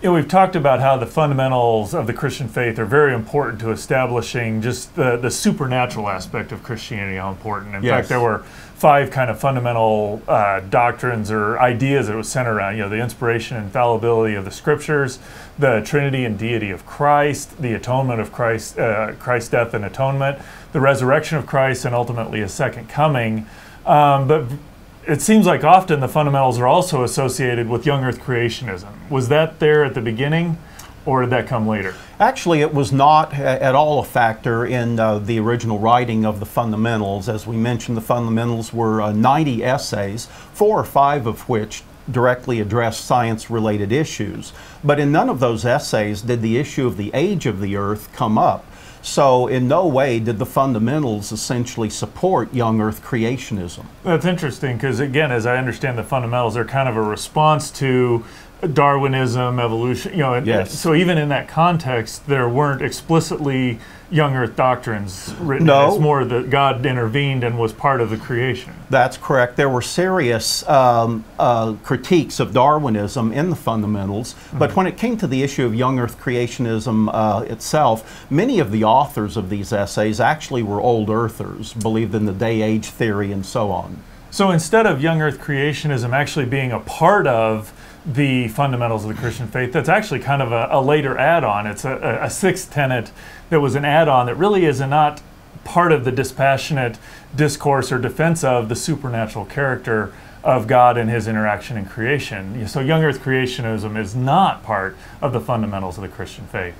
We've talked about how the fundamentals of the Christian faith are very important to establishing just the supernatural aspect of Christianity, how important. In fact, there were 5 kind of fundamental doctrines or ideas that it was centered around. The inspiration and infallibility of the Scriptures, the Trinity and deity of Christ, the atonement of Christ, Christ's death and atonement, the resurrection of Christ, and ultimately a second coming. But it seems like often the fundamentals are also associated with young earth creationism. Was that there at the beginning, or did that come later? Actually, it was not at all a factor in the original writing of the fundamentals. As we mentioned, the fundamentals were 90 essays, 4 or 5 of which directly addressed science-related issues. But in none of those essays did the issue of the age of the earth come up. So in no way did the fundamentals essentially support young earth creationism. That's interesting because, again, as I understand the fundamentals, they're kind of a response to Darwinism, evolution, Yes. So even in that context, there weren't explicitly young earth doctrines written. No. It's more that God intervened and was part of the creation. That's correct. There were serious critiques of Darwinism in the fundamentals, but when it came to the issue of young earth creationism itself, many of the authors of these essays actually were old earthers, believed in the day-age theory and so on. So instead of young earth creationism actually being a part of the fundamentals of the Christian faith, that's actually kind of a later add-on. It's a 6th tenet that was an add-on that really is not part of the dispassionate discourse or defense of the supernatural character of God and his interaction in creation. So young earth creationism is not part of the fundamentals of the Christian faith.